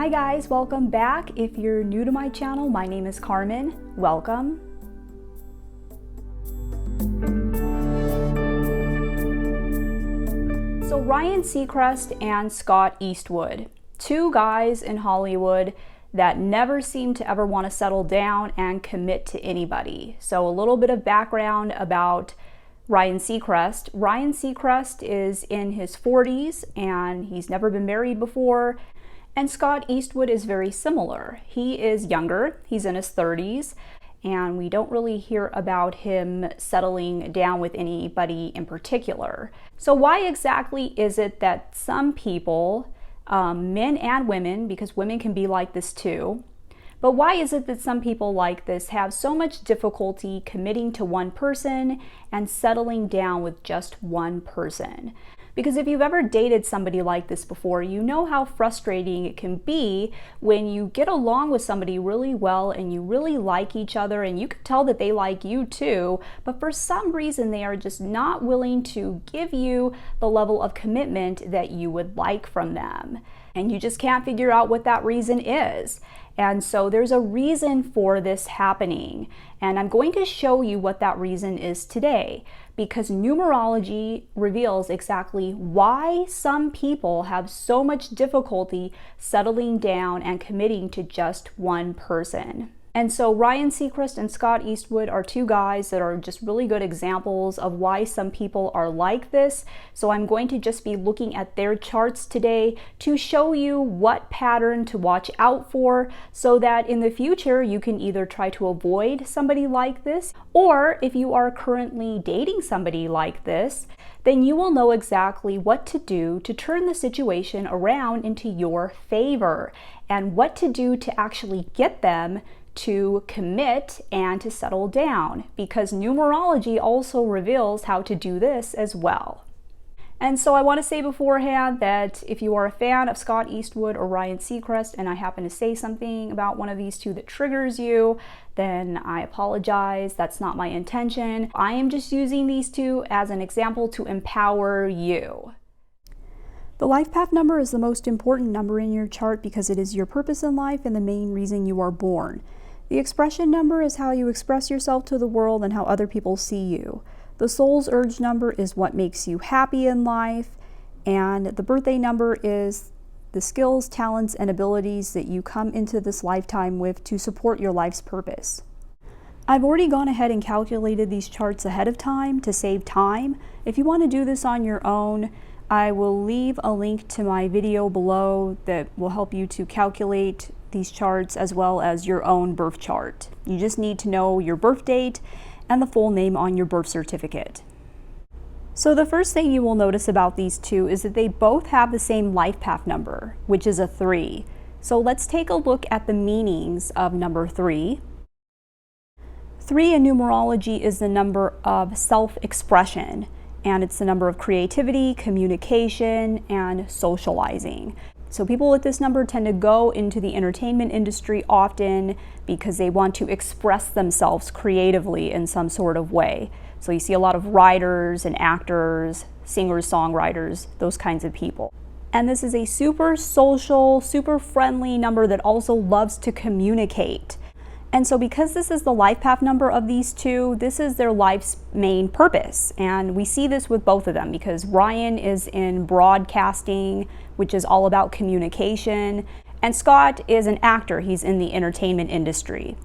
Hi guys, welcome back. If you're new to my channel, my name is Carmen. Welcome. So Ryan Seacrest and Scott Eastwood, two guys in Hollywood that never seem to ever want to settle down and commit to anybody. So a little bit of background about Ryan Seacrest. Ryan Seacrest is in his 40s and he's never been married before. And Scott Eastwood is very similar. He is younger, he's in his 30s, and we don't really hear about him settling down with anybody in particular. So why exactly is it that some people, men and women, because women can be like this too, but why is it that some people like this have so much difficulty committing to one person and settling down with just one person? Because if you've ever dated somebody like this before, you know how frustrating it can be when you get along with somebody really well and you really like each other and you can tell that they like you too, but for some reason they are just not willing to give you the level of commitment that you would like from them. And you just can't figure out what that reason is. And so there's a reason for this happening. And I'm going to show you what that reason is today, because numerology reveals exactly why some people have so much difficulty settling down and committing to just one person. And so Ryan Seacrest and Scott Eastwood are two guys that are just really good examples of why some people are like this. So I'm going to just be looking at their charts today to show you what pattern to watch out for so that in the future you can either try to avoid somebody like this, or if you are currently dating somebody like this, then you will know exactly what to do to turn the situation around into your favor and what to do to actually get them to commit and to settle down, because numerology also reveals how to do this as well. And so I want to say beforehand that if you are a fan of Scott Eastwood or Ryan Seacrest and I happen to say something about one of these two that triggers you, then I apologize. That's not my intention. I am just using these two as an example to empower you. The life path number is the most important number in your chart because it is your purpose in life and the main reason you are born. The expression number is how you express yourself to the world and how other people see you. The soul's urge number is what makes you happy in life, and the birthday number is the skills, talents, and abilities that you come into this lifetime with to support your life's purpose. I've already gone ahead and calculated these charts ahead of time to save time. If you want to do this on your own, I will leave a link to my video below that will help you to calculate these charts as well as your own birth chart. You just need to know your birth date and the full name on your birth certificate. So the first thing you will notice about these two is that they both have the same life path number, which is a 3. So let's take a look at the meanings of number 3. 3 in numerology is the number of self-expression, and it's the number of creativity, communication, and socializing. So people with this number tend to go into the entertainment industry often because they want to express themselves creatively in some sort of way. So you see a lot of writers and actors, singers, songwriters, those kinds of people. And this is a super social, super friendly number that also loves to communicate. And so because this is the life path number of these two, this is their life's main purpose. And we see this with both of them because Ryan is in broadcasting, which is all about communication, and Scott is an actor. He's in the entertainment industry.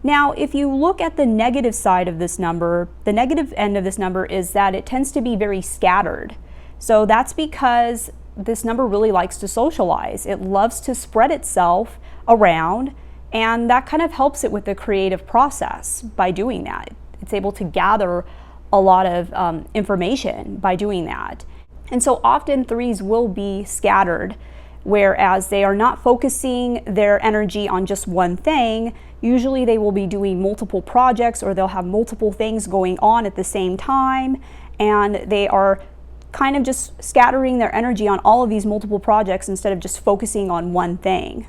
Now, if you look at the negative side of this number, the negative end of this number is that it tends to be very scattered. So that's because this number really likes to socialize. It loves to spread itself around, and that kind of helps it with the creative process by doing that. It's able to gather a lot of information by doing that. And so often 3s will be scattered, whereas they are not focusing their energy on just one thing. Usually they will be doing multiple projects or they'll have multiple things going on at the same time, and they are kind of just scattering their energy on all of these multiple projects instead of just focusing on one thing.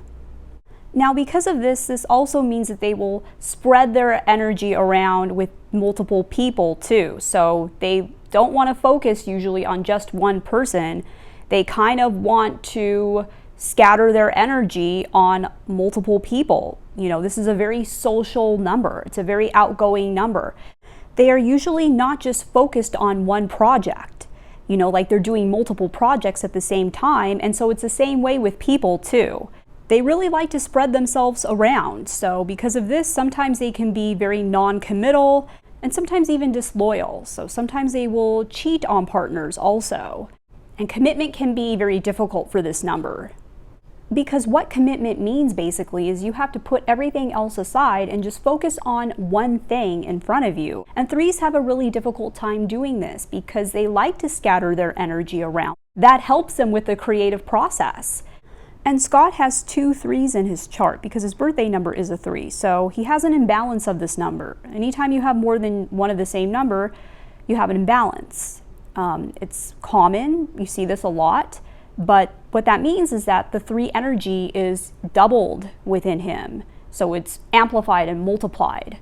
Now, because of this, this also means that they will spread their energy around with multiple people too. So they don't want to focus usually on just one person. They kind of want to scatter their energy on multiple people. This is a very social number. It's a very outgoing number. They are usually not just focused on one project, like they're doing multiple projects at the same time. And so it's the same way with people too. They really like to spread themselves around. So because of this, sometimes they can be very non-committal and sometimes even disloyal. So sometimes they will cheat on partners also. And commitment can be very difficult for this number. Because what commitment means basically is you have to put everything else aside and just focus on one thing in front of you. And threes have a really difficult time doing this because they like to scatter their energy around. That helps them with the creative process. And Scott has 2 3s in his chart because his birthday number is a 3. So he has an imbalance of this number. Anytime you have more than one of the same number, you have an imbalance. It's common, you see this a lot. But what that means is that the 3 energy is doubled within him. So it's amplified and multiplied.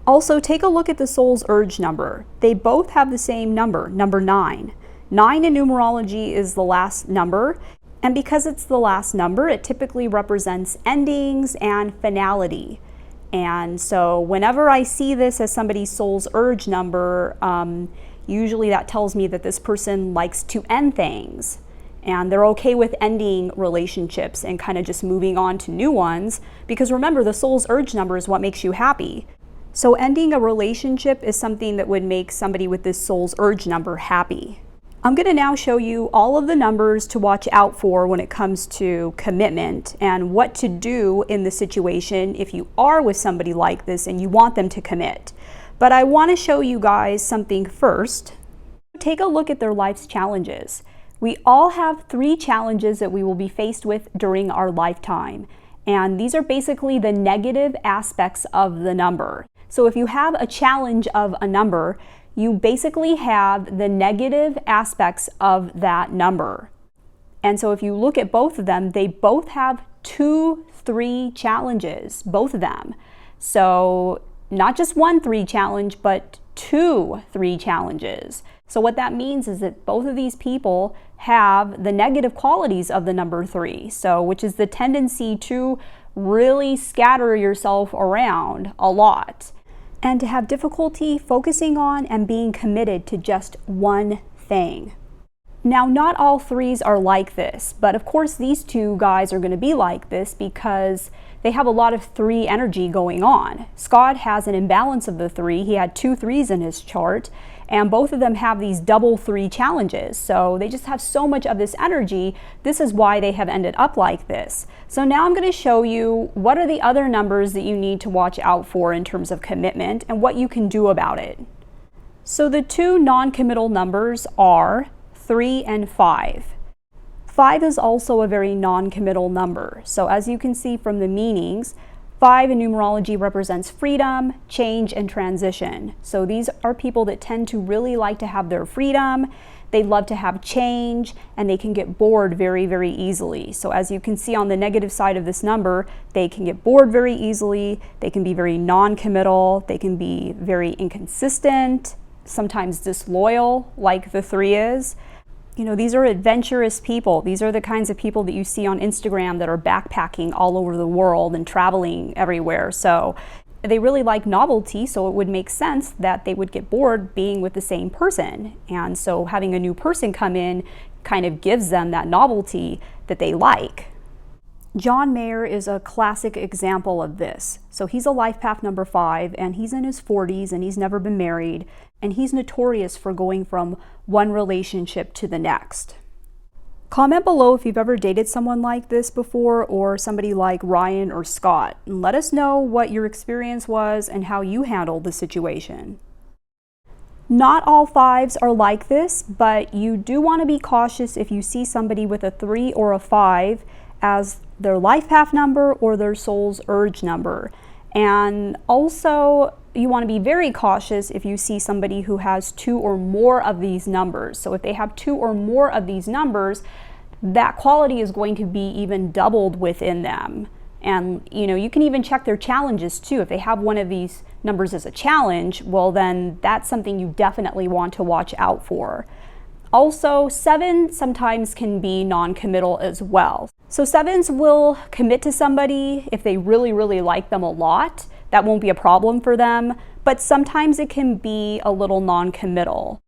Also, take a look at the soul's urge number. They both have the same number, number 9. 9 in numerology is the last number. And because it's the last number, it typically represents endings and finality. And so whenever I see this as somebody's soul's urge number, usually that tells me that this person likes to end things. And they're okay with ending relationships and kind of just moving on to new ones. Because remember, the soul's urge number is what makes you happy. So ending a relationship is something that would make somebody with this soul's urge number happy. I'm going to now show you all of the numbers to watch out for when it comes to commitment and what to do in the situation if you are with somebody like this and you want them to commit. But I want to show you guys something first. Take a look at their life's challenges. We all have 3 challenges that we will be faced with during our lifetime. And these are basically the negative aspects of the number. So if you have a challenge of a number, you basically have the negative aspects of that number. And so if you look at both of them, they both have 2 3 challenges, both of them. So not just 1 3 challenge, but 2 3 challenges. So what that means is that both of these people have the negative qualities of the number 3, so which is the tendency to really scatter yourself around a lot and to have difficulty focusing on and being committed to just one thing. Now, not all 3s are like this, but of course these 2 guys are going to be like this because they have a lot of 3 energy going on. Scott has an imbalance of the 3. He had 2 3s in his chart, and both of them have these double 3 challenges. So they just have so much of this energy. This is why they have ended up like this. So now I'm going to show you what are the other numbers that you need to watch out for in terms of commitment and what you can do about it. So the 2 non-committal numbers are 3 and 5. 5 is also a very non-committal number. So as you can see from the meanings, 5 in numerology represents freedom, change, and transition. So these are people that tend to really like to have their freedom. They love to have change, and they can get bored very, very easily. So as you can see on the negative side of this number, they can get bored very easily. They can be very non-committal. They can be very inconsistent, sometimes disloyal, like the 3 is. These are adventurous people. These are the kinds of people that you see on Instagram that are backpacking all over the world and traveling everywhere. So they really like novelty, so it would make sense that they would get bored being with the same person. And so having a new person come in kind of gives them that novelty that they like. John Mayer is a classic example of this. So he's a life path number 5, and he's in his 40s, and he's never been married, and he's notorious for going from one relationship to the next. Comment below if you've ever dated someone like this before, or somebody like Ryan or Scott, and let us know what your experience was and how you handled the situation. Not all 5s are like this, but you do want to be cautious if you see somebody with a 3 or a 5 as their life path number or their soul's urge number. And also, you want to be very cautious if you see somebody who has 2 or more of these numbers. So if they have 2 or more of these numbers, that quality is going to be even doubled within them. And you can even check their challenges too. If they have one of these numbers as a challenge, well then that's something you definitely want to watch out for. Also, 7 sometimes can be non-committal as well. So 7s will commit to somebody if they really, really like them a lot. That won't be a problem for them, but sometimes it can be a little non-committal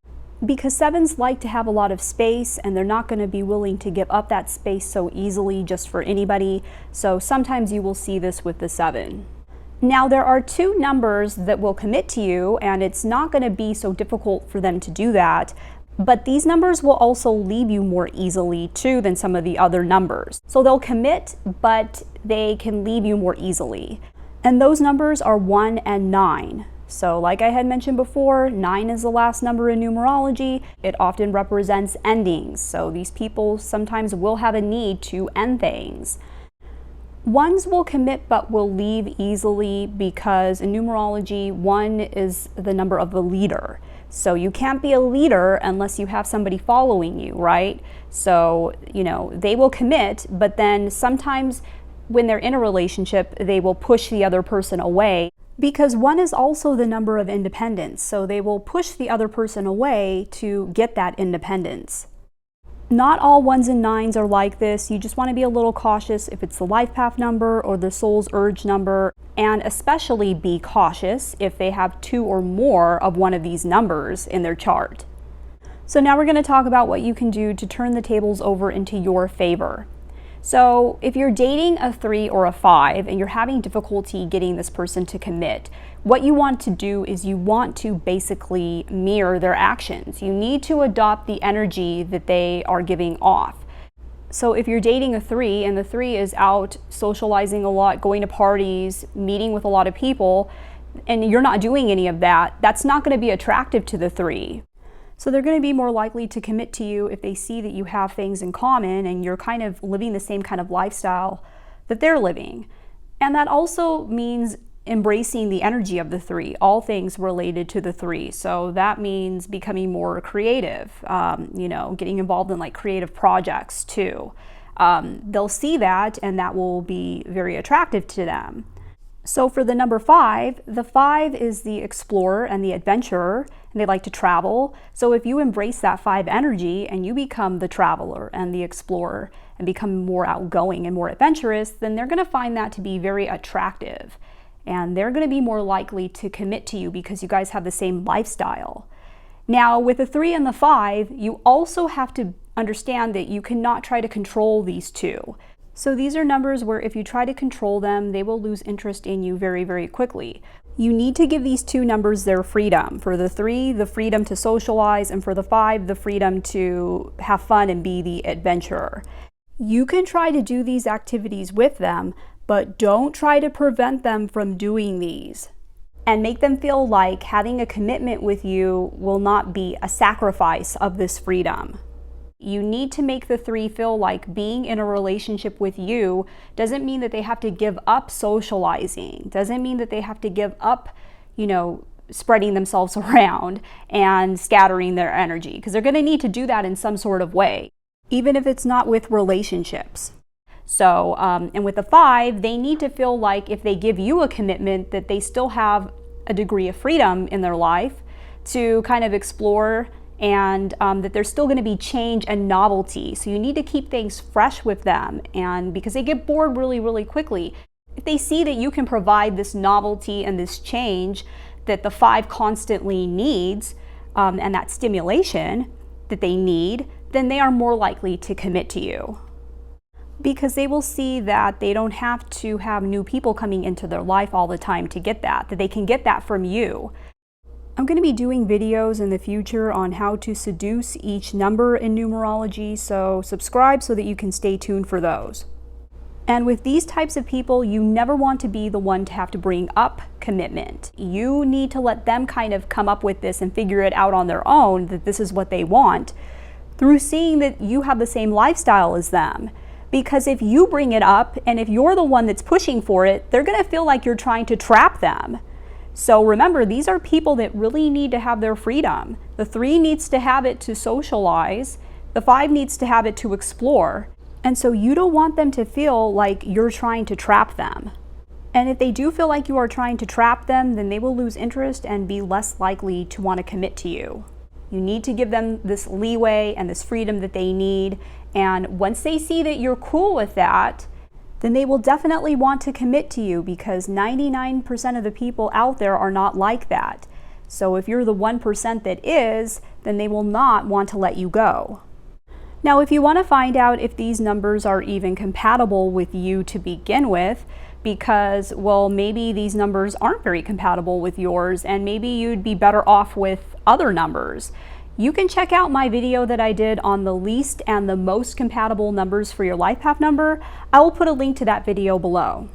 because 7s like to have a lot of space and they're not going to be willing to give up that space so easily just for anybody. So sometimes you will see this with the 7. Now there are 2 numbers that will commit to you, and it's not going to be so difficult for them to do that. But these numbers will also leave you more easily too than some of the other numbers. So they'll commit, but they can leave you more easily. And those numbers are 1 and 9. So like I had mentioned before, 9 is the last number in numerology. It often represents endings. So these people sometimes will have a need to end things. 1s will commit but will leave easily because in numerology, 1 is the number of the leader. So you can't be a leader unless you have somebody following you, right? So, they will commit, but then sometimes when they're in a relationship, they will push the other person away because 1 is also the number of independence. So they will push the other person away to get that independence. Not all 1s and 9s are like this. You just want to be a little cautious if it's the life path number or the soul's urge number, and especially be cautious if they have 2 or more of one of these numbers in their chart. So now we're going to talk about what you can do to turn the tables over into your favor. So if you're dating a 3 or a 5 and you're having difficulty getting this person to commit, what you want to do is you want to basically mirror their actions. You need to adopt the energy that they are giving off. So if you're dating a 3 and the 3 is out socializing a lot, going to parties, meeting with a lot of people, and you're not doing any of that, that's not going to be attractive to the 3. So they're going to be more likely to commit to you if they see that you have things in common and you're kind of living the same kind of lifestyle that they're living. And that also means embracing the energy of the 3, all things related to the 3. So that means becoming more creative, getting involved in like creative projects too. They'll see that and that will be very attractive to them. So for the number 5, the 5 is the explorer and the adventurer, and they like to travel. So if you embrace that 5 energy and you become the traveler and the explorer and become more outgoing and more adventurous, then they're going to find that to be very attractive. And they're going to be more likely to commit to you because you guys have the same lifestyle. Now, with the 3 and the 5, you also have to understand that you cannot try to control these 2. So these are numbers where if you try to control them, they will lose interest in you very, very quickly. You need to give these 2 numbers their freedom. For the 3, the freedom to socialize, and for the 5, the freedom to have fun and be the adventurer. You can try to do these activities with them, but don't try to prevent them from doing these. And make them feel like having a commitment with you will not be a sacrifice of this freedom. You need to make the 3 feel like being in a relationship with you doesn't mean that they have to give up socializing, doesn't mean that they have to give up, spreading themselves around and scattering their energy, because they're going to need to do that in some sort of way, even if it's not with relationships. So, and with the 5, they need to feel like if they give you a commitment that they still have a degree of freedom in their life to kind of explore, and that there's still going to be change and novelty. So you need to keep things fresh with them, and because they get bored really, really quickly. If they see that you can provide this novelty and this change that the 5 constantly needs, and that stimulation that they need, then they are more likely to commit to you. Because they will see that they don't have to have new people coming into their life all the time to get that they can get that from you. I'm going to be doing videos in the future on how to seduce each number in numerology, so subscribe so that you can stay tuned for those. And with these types of people, you never want to be the one to have to bring up commitment. You need to let them kind of come up with this and figure it out on their own, that this is what they want, through seeing that you have the same lifestyle as them. Because if you bring it up and if you're the one that's pushing for it, they're going to feel like you're trying to trap them. So remember, these are people that really need to have their freedom. The 3 needs to have it to socialize. The 5 needs to have it to explore. And so you don't want them to feel like you're trying to trap them. And if they do feel like you are trying to trap them, then they will lose interest and be less likely to want to commit to you. You need to give them this leeway and this freedom that they need. And once they see that you're cool with that, then they will definitely want to commit to you, because 99% of the people out there are not like that. So if you're the 1% that is, then they will not want to let you go. Now, if you want to find out if these numbers are even compatible with you to begin with, because, well, maybe these numbers aren't very compatible with yours and maybe you'd be better off with other numbers, you can check out my video that I did on the least and the most compatible numbers for your life path number. I will put a link to that video below.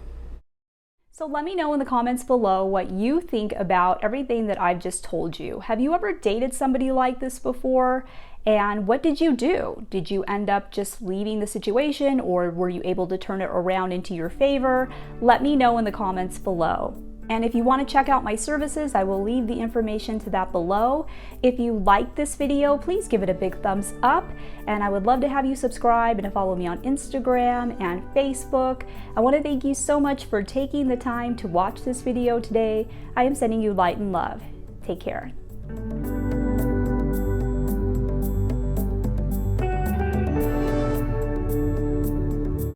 So let me know in the comments below what you think about everything that I've just told you. Have you ever dated somebody like this before? And what did you do? Did you end up just leaving the situation, or were you able to turn it around into your favor? Let me know in the comments below. And if you want to check out my services, I will leave the information to that below. If you liked this video, please give it a big thumbs up. And I would love to have you subscribe and follow me on Instagram and Facebook. I want to thank you so much for taking the time to watch this video today. I am sending you light and love. Take care.